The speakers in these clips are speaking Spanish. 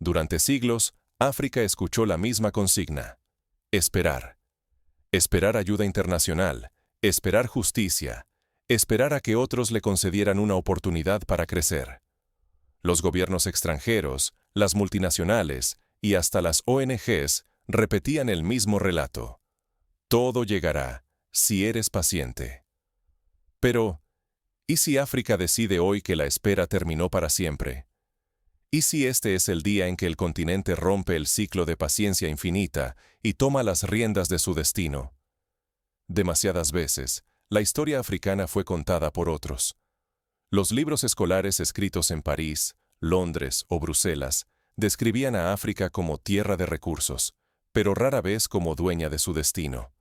Durante siglos, África escuchó la misma consigna: esperar. Esperar ayuda internacional, esperar justicia, esperar a que otros le concedieran una oportunidad para crecer. Los gobiernos extranjeros, las multinacionales y hasta las ONGs repetían el mismo relato: todo llegará, si eres paciente. Pero, ¿y si África decide hoy que la espera terminó para siempre? ¿Y si este es el día en que el continente rompe el ciclo de paciencia infinita y toma las riendas de su destino? Demasiadas veces, la historia africana fue contada por otros. Los libros escolares escritos en París, Londres o Bruselas describían a África como tierra de recursos, pero rara vez como dueña de su destino.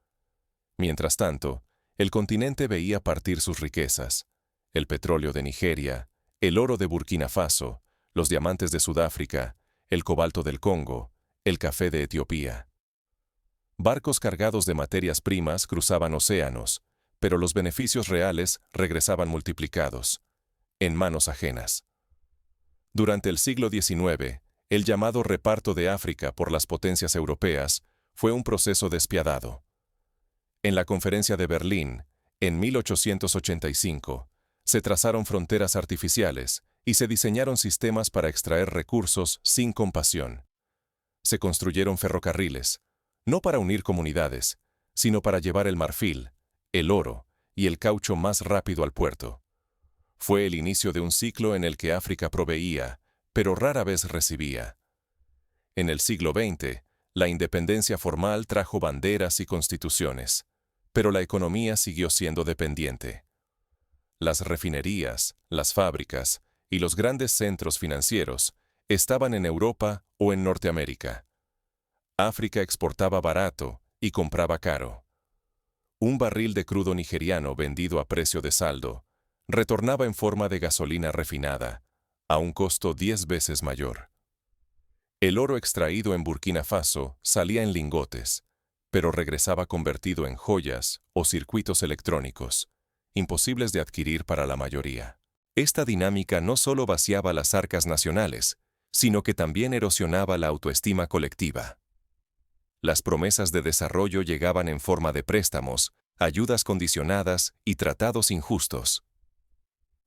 Mientras tanto, el continente veía partir sus riquezas: el petróleo de Nigeria, el oro de Burkina Faso, los diamantes de Sudáfrica, el cobalto del Congo, el café de Etiopía. Barcos cargados de materias primas cruzaban océanos, pero los beneficios reales regresaban multiplicados, en manos ajenas. Durante el siglo XIX, el llamado reparto de África por las potencias europeas fue un proceso despiadado. En la Conferencia de Berlín, en 1885, se trazaron fronteras artificiales y se diseñaron sistemas para extraer recursos sin compasión. Se construyeron ferrocarriles, no para unir comunidades, sino para llevar el marfil, el oro y el caucho más rápido al puerto. Fue el inicio de un ciclo en el que África proveía, pero rara vez recibía. En el siglo XX, la independencia formal trajo banderas y constituciones, pero la economía siguió siendo dependiente. Las refinerías, las fábricas y los grandes centros financieros estaban en Europa o en Norteamérica. África exportaba barato y compraba caro. Un barril de crudo nigeriano vendido a precio de saldo retornaba en forma de gasolina refinada, a un costo 10 veces mayor. El oro extraído en Burkina Faso salía en lingotes, pero regresaba convertido en joyas o circuitos electrónicos, imposibles de adquirir para la mayoría. Esta dinámica no solo vaciaba las arcas nacionales, sino que también erosionaba la autoestima colectiva. Las promesas de desarrollo llegaban en forma de préstamos, ayudas condicionadas y tratados injustos.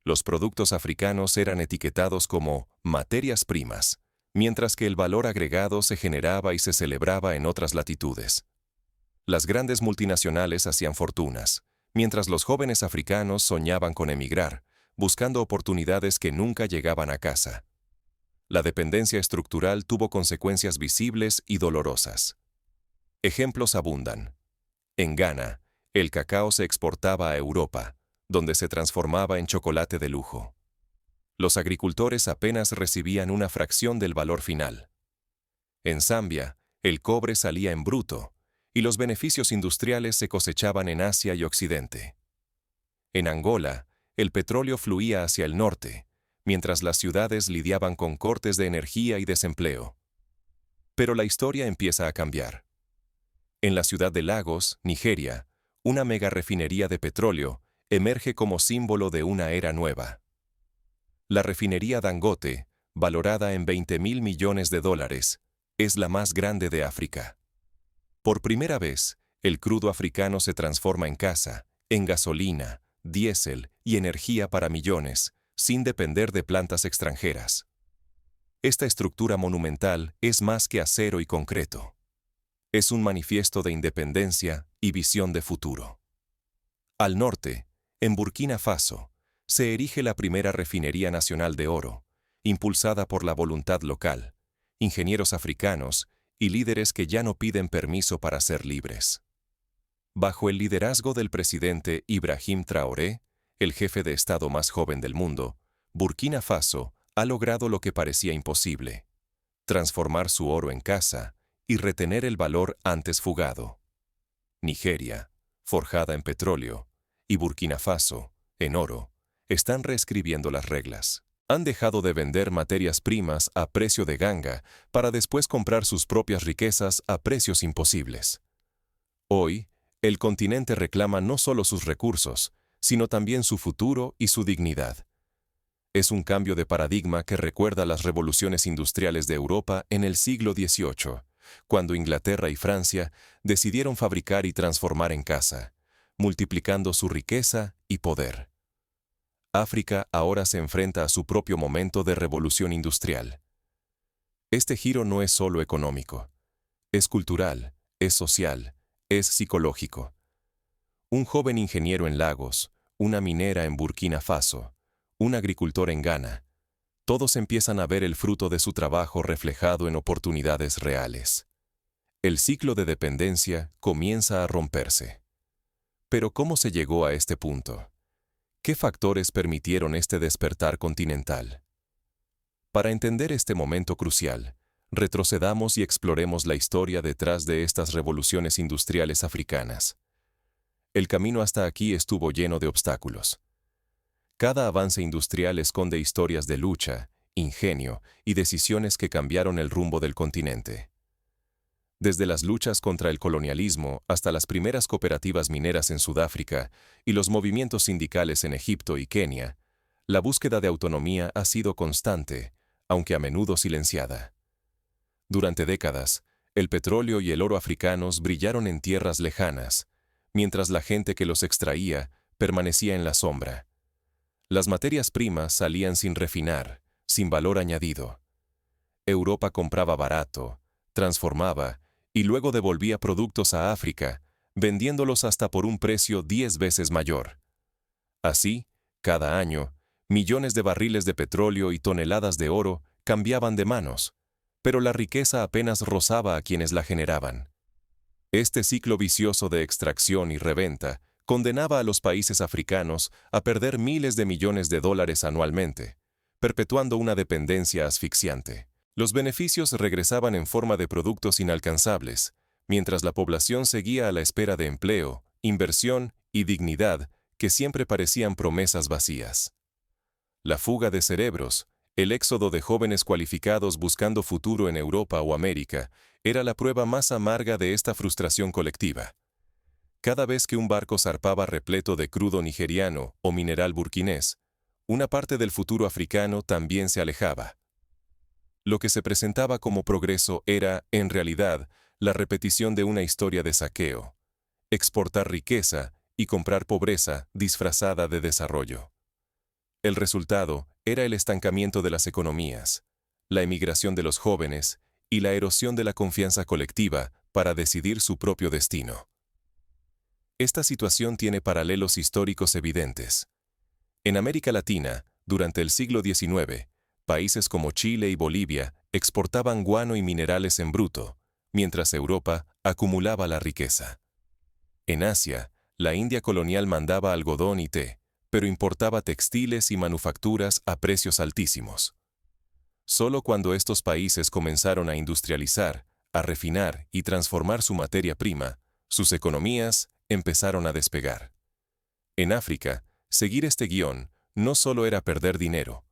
Los productos africanos eran etiquetados como materias primas, mientras que el valor agregado se generaba y se celebraba en otras latitudes. Las grandes multinacionales hacían fortunas, mientras los jóvenes africanos soñaban con emigrar, buscando oportunidades que nunca llegaban a casa. La dependencia estructural tuvo consecuencias visibles y dolorosas. Ejemplos abundan. En Ghana, el cacao se exportaba a Europa, donde se transformaba en chocolate de lujo. Los agricultores apenas recibían una fracción del valor final. En Zambia, el cobre salía en bruto, y los beneficios industriales se cosechaban en Asia y Occidente. En Angola, el petróleo fluía hacia el norte, mientras las ciudades lidiaban con cortes de energía y desempleo. Pero la historia empieza a cambiar. En la ciudad de Lagos, Nigeria, una megarefinería de petróleo emerge como símbolo de una era nueva. La refinería Dangote, valorada en $20.000 millones, es la más grande de África. Por primera vez, el crudo africano se transforma en casa, en gasolina, diésel y energía para millones, sin depender de plantas extranjeras. Esta estructura monumental es más que acero y concreto. Es un manifiesto de independencia y visión de futuro. Al norte, en Burkina Faso, se erige la primera refinería nacional de oro, impulsada por la voluntad local, ingenieros africanos y líderes que ya no piden permiso para ser libres. Bajo el liderazgo del presidente Ibrahim Traoré, el jefe de Estado más joven del mundo, Burkina Faso ha logrado lo que parecía imposible: transformar su oro en casa y retener el valor antes fugado. Nigeria, forjada en petróleo, y Burkina Faso, en oro, están reescribiendo las reglas. Han dejado de vender materias primas a precio de ganga para después comprar sus propias riquezas a precios imposibles. Hoy, el continente reclama no solo sus recursos, sino también su futuro y su dignidad. Es un cambio de paradigma que recuerda las revoluciones industriales de Europa en el siglo XVIII, cuando Inglaterra y Francia decidieron fabricar y transformar en casa, multiplicando su riqueza y poder. África ahora se enfrenta a su propio momento de revolución industrial. Este giro no es solo económico, es cultural, es social, es psicológico. Un joven ingeniero en Lagos, una minera en Burkina Faso, un agricultor en Ghana, todos empiezan a ver el fruto de su trabajo reflejado en oportunidades reales. El ciclo de dependencia comienza a romperse. Pero ¿cómo se llegó a este punto? ¿Qué factores permitieron este despertar continental? Para entender este momento crucial, retrocedamos y exploremos la historia detrás de estas revoluciones industriales africanas. El camino hasta aquí estuvo lleno de obstáculos. Cada avance industrial esconde historias de lucha, ingenio y decisiones que cambiaron el rumbo del continente. Desde las luchas contra el colonialismo hasta las primeras cooperativas mineras en Sudáfrica y los movimientos sindicales en Egipto y Kenia, la búsqueda de autonomía ha sido constante, aunque a menudo silenciada. Durante décadas, el petróleo y el oro africanos brillaron en tierras lejanas, mientras la gente que los extraía permanecía en la sombra. Las materias primas salían sin refinar, sin valor añadido. Europa compraba barato, transformaba y luego devolvía productos a África, vendiéndolos hasta por un precio 10 veces mayor. Así, cada año, millones de barriles de petróleo y toneladas de oro cambiaban de manos, pero la riqueza apenas rozaba a quienes la generaban. Este ciclo vicioso de extracción y reventa condenaba a los países africanos a perder miles de millones de dólares anualmente, perpetuando una dependencia asfixiante. Los beneficios regresaban en forma de productos inalcanzables, mientras la población seguía a la espera de empleo, inversión y dignidad que siempre parecían promesas vacías. La fuga de cerebros, el éxodo de jóvenes cualificados buscando futuro en Europa o América, era la prueba más amarga de esta frustración colectiva. Cada vez que un barco zarpaba repleto de crudo nigeriano o mineral burkinés, una parte del futuro africano también se alejaba. Lo que se presentaba como progreso era, en realidad, la repetición de una historia de saqueo, exportar riqueza y comprar pobreza disfrazada de desarrollo. El resultado era el estancamiento de las economías, la emigración de los jóvenes y la erosión de la confianza colectiva para decidir su propio destino. Esta situación tiene paralelos históricos evidentes. En América Latina, durante el siglo XIX, países como Chile y Bolivia exportaban guano y minerales en bruto, mientras Europa acumulaba la riqueza. En Asia, la India colonial mandaba algodón y té, pero importaba textiles y manufacturas a precios altísimos. Solo cuando estos países comenzaron a industrializar, a refinar y transformar su materia prima, sus economías empezaron a despegar. En África, seguir este guión no solo era perder dinero,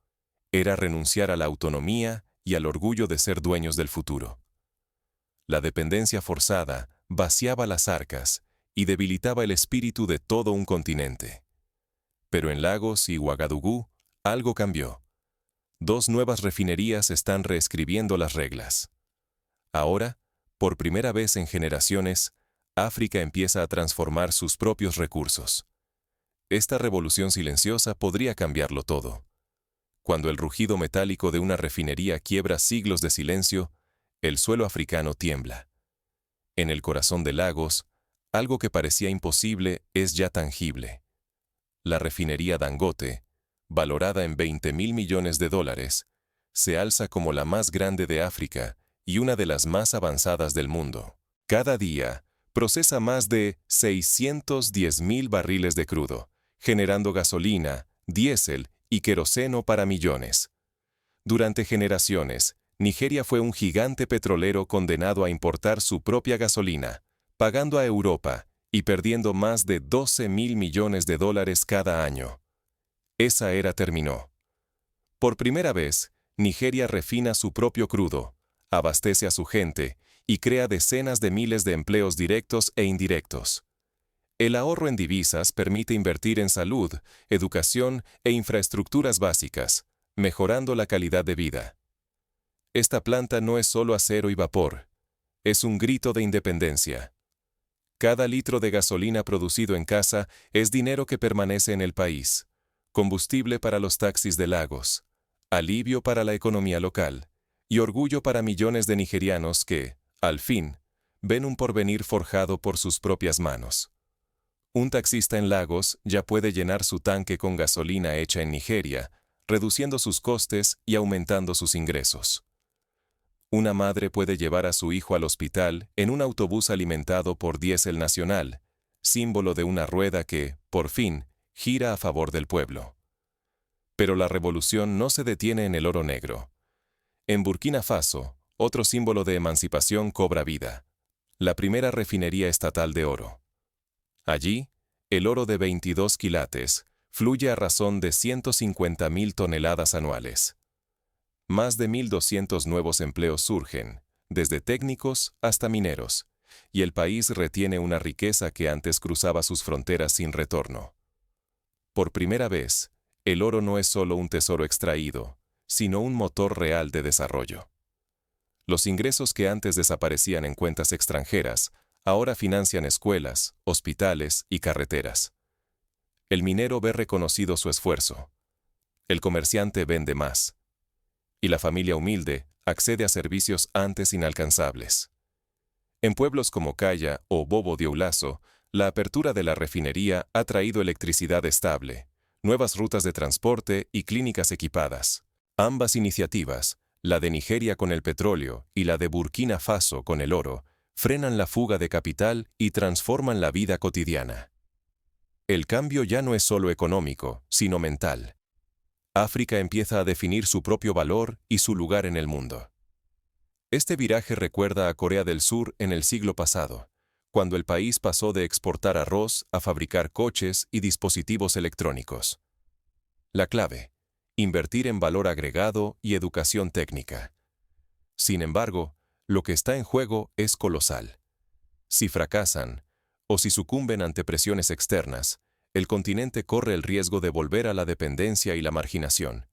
era renunciar a la autonomía y al orgullo de ser dueños del futuro. La dependencia forzada vaciaba las arcas y debilitaba el espíritu de todo un continente. Pero en Lagos y Ouagadougou, algo cambió. Dos nuevas refinerías están reescribiendo las reglas. Ahora, por primera vez en generaciones, África empieza a transformar sus propios recursos. Esta revolución silenciosa podría cambiarlo todo. Cuando el rugido metálico de una refinería quiebra siglos de silencio, el suelo africano tiembla. En el corazón de Lagos, algo que parecía imposible es ya tangible. La refinería Dangote, valorada en $20.000 millones, se alza como la más grande de África y una de las más avanzadas del mundo. Cada día, procesa más de 610.000 barriles de crudo, generando gasolina, diésel y queroseno para millones. Durante generaciones, Nigeria fue un gigante petrolero condenado a importar su propia gasolina, pagando a Europa y perdiendo más de $12.000 millones cada año. Esa era terminó. Por primera vez, Nigeria refina su propio crudo, abastece a su gente y crea decenas de miles de empleos directos e indirectos. El ahorro en divisas permite invertir en salud, educación e infraestructuras básicas, mejorando la calidad de vida. Esta planta no es solo acero y vapor, es un grito de independencia. Cada litro de gasolina producido en casa es dinero que permanece en el país, combustible para los taxis de Lagos, alivio para la economía local y orgullo para millones de nigerianos que, al fin, ven un porvenir forjado por sus propias manos. Un taxista en Lagos ya puede llenar su tanque con gasolina hecha en Nigeria, reduciendo sus costes y aumentando sus ingresos. Una madre puede llevar a su hijo al hospital en un autobús alimentado por diésel nacional, símbolo de una rueda que, por fin, gira a favor del pueblo. Pero la revolución no se detiene en el oro negro. En Burkina Faso, otro símbolo de emancipación cobra vida: la primera refinería estatal de oro. Allí, el oro de 22 quilates fluye a razón de 150.000 toneladas anuales. Más de 1.200 nuevos empleos surgen, desde técnicos hasta mineros, y el país retiene una riqueza que antes cruzaba sus fronteras sin retorno. Por primera vez, el oro no es solo un tesoro extraído, sino un motor real de desarrollo. Los ingresos que antes desaparecían en cuentas extranjeras, ahora financian escuelas, hospitales y carreteras. El minero ve reconocido su esfuerzo. El comerciante vende más. Y la familia humilde accede a servicios antes inalcanzables. En pueblos como Caya o Bobo Dioulasso, la apertura de la refinería ha traído electricidad estable, nuevas rutas de transporte y clínicas equipadas. Ambas iniciativas, la de Nigeria con el petróleo y la de Burkina Faso con el oro, frenan la fuga de capital y transforman la vida cotidiana. El cambio ya no es solo económico, sino mental. África empieza a definir su propio valor y su lugar en el mundo. Este viraje recuerda a Corea del Sur en el siglo pasado, cuando el país pasó de exportar arroz a fabricar coches y dispositivos electrónicos. La clave: invertir en valor agregado y educación técnica. Sin embargo, lo que está en juego es colosal. Si fracasan, o si sucumben ante presiones externas, el continente corre el riesgo de volver a la dependencia y la marginación.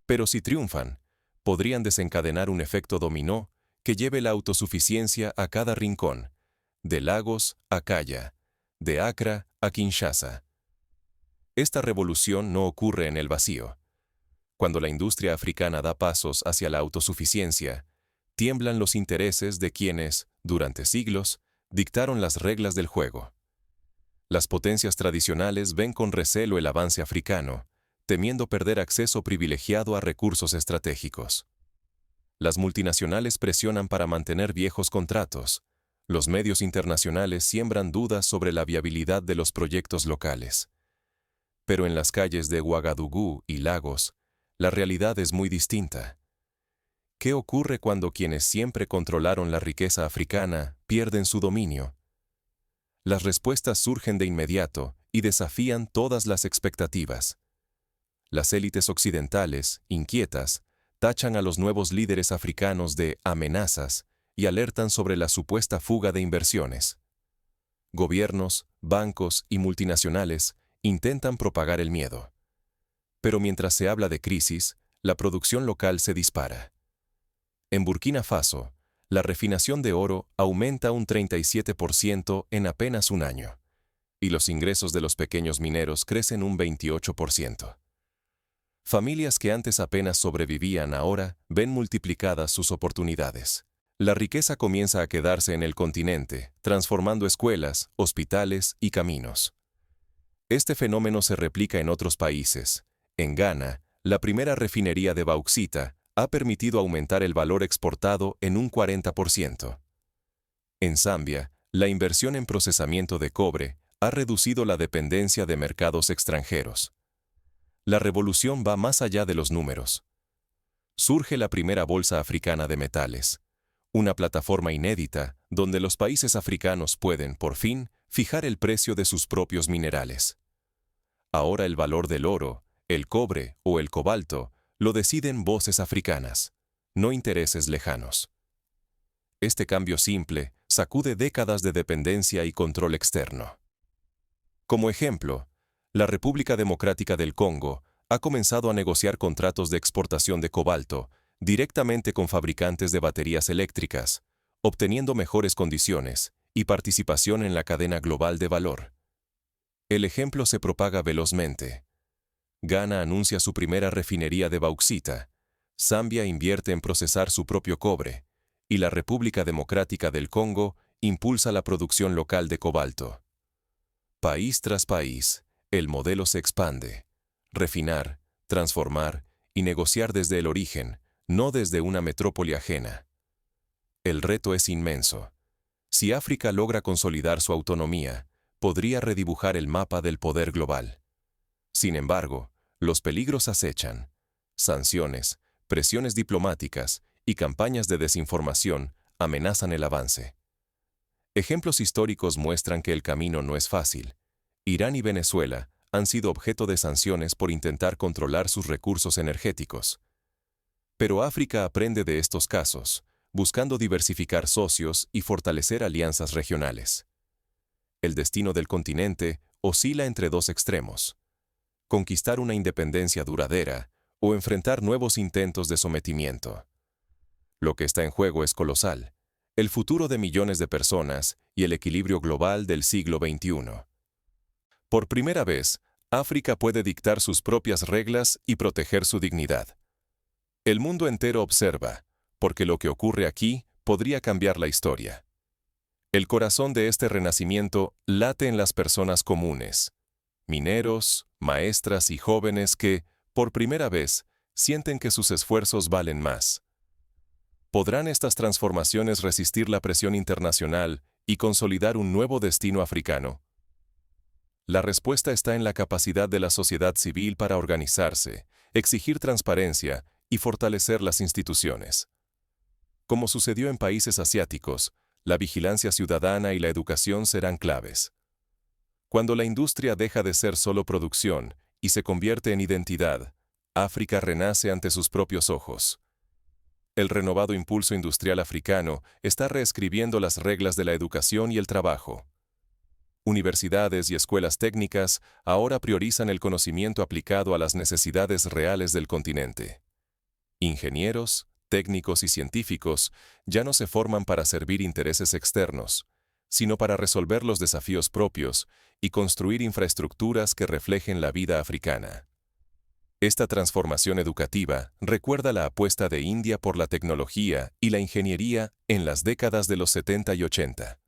Pero si triunfan, podrían desencadenar un efecto dominó que lleve la autosuficiencia a cada rincón, de Lagos a Caya, de Accra a Kinshasa. Esta revolución no ocurre en el vacío. Cuando la industria africana da pasos hacia la autosuficiencia, tiemblan los intereses de quienes, durante siglos, dictaron las reglas del juego. Las potencias tradicionales ven con recelo el avance africano, temiendo perder acceso privilegiado a recursos estratégicos. Las multinacionales presionan para mantener viejos contratos. Los medios internacionales siembran dudas sobre la viabilidad de los proyectos locales. Pero en las calles de Ouagadougou y Lagos, la realidad es muy distinta. ¿Qué ocurre cuando quienes siempre controlaron la riqueza africana pierden su dominio? Las respuestas surgen de inmediato y desafían todas las expectativas. Las élites occidentales, inquietas, tachan a los nuevos líderes africanos de amenazas y alertan sobre la supuesta fuga de inversiones. Gobiernos, bancos y multinacionales intentan propagar el miedo. Pero mientras se habla de crisis, la producción local se dispara. En Burkina Faso, la refinación de oro aumenta un 37% en apenas un año, y los ingresos de los pequeños mineros crecen un 28%. Familias que antes apenas sobrevivían ahora ven multiplicadas sus oportunidades. La riqueza comienza a quedarse en el continente, transformando escuelas, hospitales y caminos. Este fenómeno se replica en otros países. En Ghana, la primera refinería de bauxita ha permitido aumentar el valor exportado en un 40%. En Zambia, la inversión en procesamiento de cobre ha reducido la dependencia de mercados extranjeros. La revolución va más allá de los números. Surge la primera bolsa africana de metales, una plataforma inédita donde los países africanos pueden, por fin, fijar el precio de sus propios minerales. Ahora el valor del oro, el cobre o el cobalto lo deciden voces africanas, no intereses lejanos. Este cambio simple sacude décadas de dependencia y control externo. Como ejemplo, la República Democrática del Congo ha comenzado a negociar contratos de exportación de cobalto directamente con fabricantes de baterías eléctricas, obteniendo mejores condiciones y participación en la cadena global de valor. El ejemplo se propaga velozmente. Ghana anuncia su primera refinería de bauxita, Zambia invierte en procesar su propio cobre, y la República Democrática del Congo impulsa la producción local de cobalto. País tras país, el modelo se expande. Refinar, transformar y negociar desde el origen, no desde una metrópoli ajena. El reto es inmenso. Si África logra consolidar su autonomía, podría redibujar el mapa del poder global. Sin embargo, los peligros acechan. Sanciones, presiones diplomáticas y campañas de desinformación amenazan el avance. Ejemplos históricos muestran que el camino no es fácil. Irán y Venezuela han sido objeto de sanciones por intentar controlar sus recursos energéticos. Pero África aprende de estos casos, buscando diversificar socios y fortalecer alianzas regionales. El destino del continente oscila entre dos extremos: conquistar una independencia duradera o enfrentar nuevos intentos de sometimiento. Lo que está en juego es colosal: el futuro de millones de personas y el equilibrio global del siglo XXI. Por primera vez, África puede dictar sus propias reglas y proteger su dignidad. El mundo entero observa, porque lo que ocurre aquí podría cambiar la historia. El corazón de este renacimiento late en las personas comunes, mineros, maestras y jóvenes que, por primera vez, sienten que sus esfuerzos valen más. ¿Podrán estas transformaciones resistir la presión internacional y consolidar un nuevo destino africano? La respuesta está en la capacidad de la sociedad civil para organizarse, exigir transparencia y fortalecer las instituciones. Como sucedió en países asiáticos, la vigilancia ciudadana y la educación serán claves. Cuando la industria deja de ser solo producción y se convierte en identidad, África renace ante sus propios ojos. El renovado impulso industrial africano está reescribiendo las reglas de la educación y el trabajo. Universidades y escuelas técnicas ahora priorizan el conocimiento aplicado a las necesidades reales del continente. Ingenieros, técnicos y científicos ya no se forman para servir intereses externos, sino para resolver los desafíos propios y construir infraestructuras que reflejen la vida africana. Esta transformación educativa recuerda la apuesta de India por la tecnología y la ingeniería en las décadas de los 70 y 80.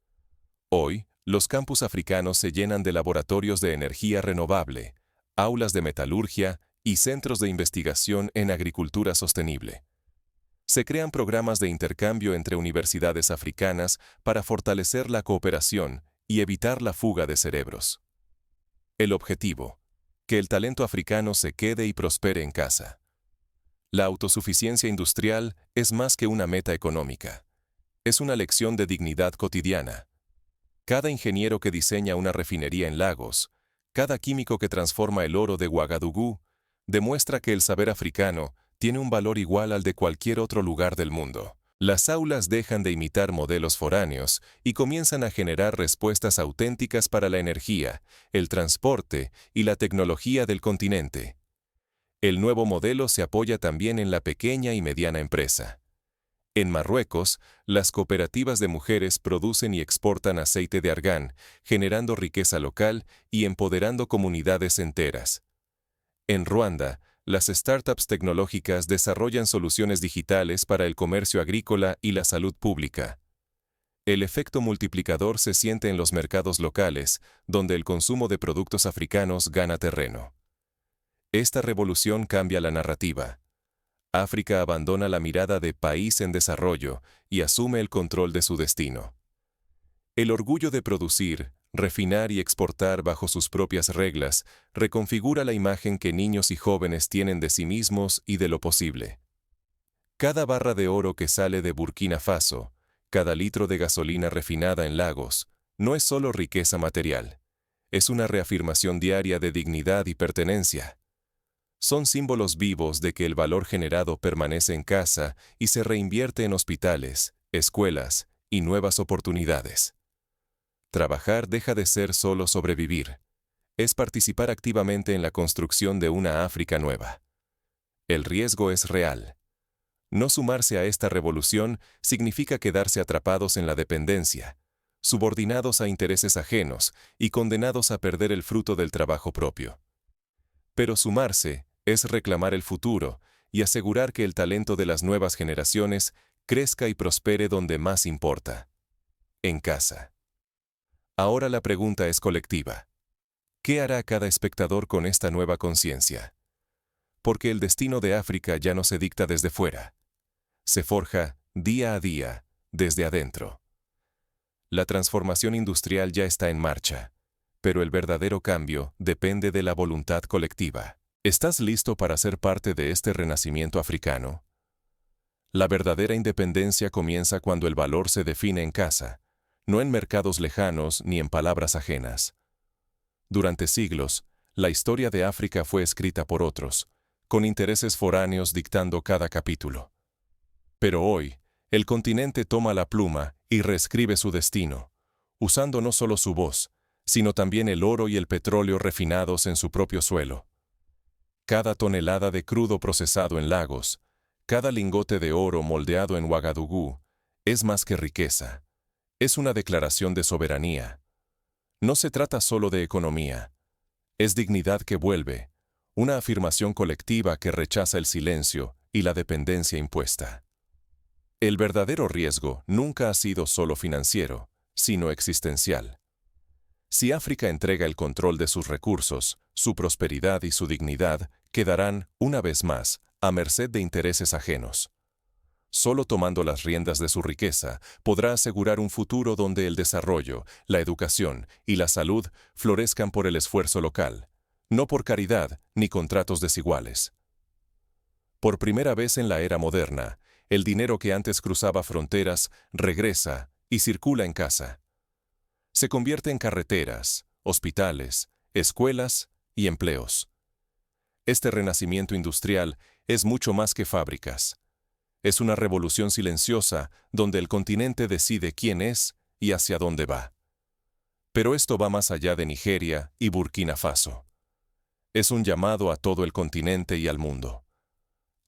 Hoy, los campus africanos se llenan de laboratorios de energía renovable, aulas de metalurgia y centros de investigación en agricultura sostenible. Se crean programas de intercambio entre universidades africanas para fortalecer la cooperación y evitar la fuga de cerebros. El objetivo: que el talento africano se quede y prospere en casa. La autosuficiencia industrial es más que una meta económica. Es una lección de dignidad cotidiana. Cada ingeniero que diseña una refinería en Lagos, cada químico que transforma el oro de Ouagadougou, demuestra que el saber africano tiene un valor igual al de cualquier otro lugar del mundo. Las aulas dejan de imitar modelos foráneos y comienzan a generar respuestas auténticas para la energía, el transporte y la tecnología del continente. El nuevo modelo se apoya también en la pequeña y mediana empresa. En Marruecos, las cooperativas de mujeres producen y exportan aceite de argán, generando riqueza local y empoderando comunidades enteras. En Ruanda, las startups tecnológicas desarrollan soluciones digitales para el comercio agrícola y la salud pública. El efecto multiplicador se siente en los mercados locales, donde el consumo de productos africanos gana terreno. Esta revolución cambia la narrativa. África abandona la mirada de país en desarrollo y asume el control de su destino. El orgullo de producir, refinar y exportar bajo sus propias reglas reconfigura la imagen que niños y jóvenes tienen de sí mismos y de lo posible. Cada barra de oro que sale de Burkina Faso, cada litro de gasolina refinada en Lagos, no es solo riqueza material. Es una reafirmación diaria de dignidad y pertenencia. Son símbolos vivos de que el valor generado permanece en casa y se reinvierte en hospitales, escuelas y nuevas oportunidades. Trabajar deja de ser solo sobrevivir. es participar activamente en la construcción de una África nueva. El riesgo es real. No sumarse a esta revolución significa quedarse atrapados en la dependencia, subordinados a intereses ajenos y condenados a perder el fruto del trabajo propio. Pero sumarse es reclamar el futuro y asegurar que el talento de las nuevas generaciones crezca y prospere donde más importa: en casa. Ahora la pregunta es colectiva. ¿Qué hará cada espectador con esta nueva conciencia? Porque el destino de África ya no se dicta desde fuera. Se forja, día a día, desde adentro. La transformación industrial ya está en marcha, pero el verdadero cambio depende de la voluntad colectiva. ¿Estás listo para ser parte de este renacimiento africano? La verdadera independencia comienza cuando el valor se define en casa, no en mercados lejanos ni en palabras ajenas. Durante siglos, la historia de África fue escrita por otros, con intereses foráneos dictando cada capítulo. Pero hoy, el continente toma la pluma y reescribe su destino, usando no solo su voz, sino también el oro y el petróleo refinados en su propio suelo. Cada tonelada de crudo procesado en Lagos, cada lingote de oro moldeado en Ouagadougou, es más que riqueza. Es una declaración de soberanía. No se trata solo de economía. Es dignidad que vuelve, una afirmación colectiva que rechaza el silencio y la dependencia impuesta. El verdadero riesgo nunca ha sido solo financiero, sino existencial. Si África entrega el control de sus recursos, su prosperidad y su dignidad quedarán, una vez más, a merced de intereses ajenos. Solo tomando las riendas de su riqueza podrá asegurar un futuro donde el desarrollo, la educación y la salud florezcan por el esfuerzo local, no por caridad ni contratos desiguales. Por primera vez en la era moderna, el dinero que antes cruzaba fronteras regresa y circula en casa. Se convierte en carreteras, hospitales, escuelas y empleos. Este renacimiento industrial es mucho más que fábricas. Es una revolución silenciosa donde el continente decide quién es y hacia dónde va. Pero esto va más allá de Nigeria y Burkina Faso. Es un llamado a todo el continente y al mundo.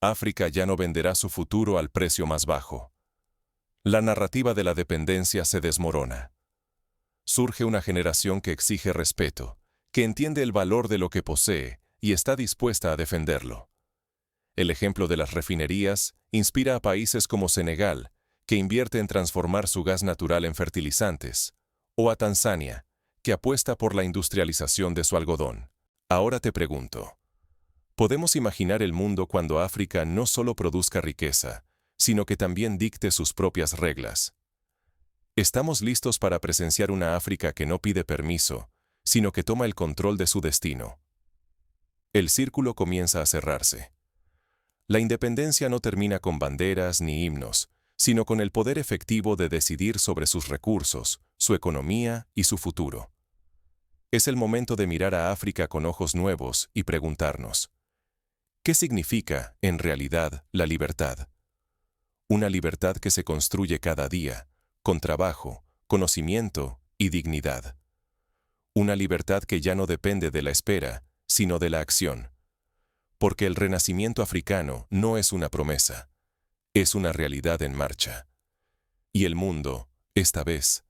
África ya no venderá su futuro al precio más bajo. La narrativa de la dependencia se desmorona. Surge una generación que exige respeto, que entiende el valor de lo que posee y está dispuesta a defenderlo. El ejemplo de las refinerías inspira a países como Senegal, que invierte en transformar su gas natural en fertilizantes, o a Tanzania, que apuesta por la industrialización de su algodón. Ahora te pregunto, ¿podemos imaginar el mundo cuando África no solo produzca riqueza, sino que también dicte sus propias reglas? ¿Estamos listos para presenciar una África que no pide permiso, sino que toma el control de su destino? El círculo comienza a cerrarse. La independencia no termina con banderas ni himnos, sino con el poder efectivo de decidir sobre sus recursos, su economía y su futuro. Es el momento de mirar a África con ojos nuevos y preguntarnos, ¿qué significa, en realidad, la libertad? Una libertad que se construye cada día, con trabajo, conocimiento y dignidad. Una libertad que ya no depende de la espera, sino de la acción. Porque el renacimiento africano no es una promesa, es una realidad en marcha. Y el mundo, esta vez,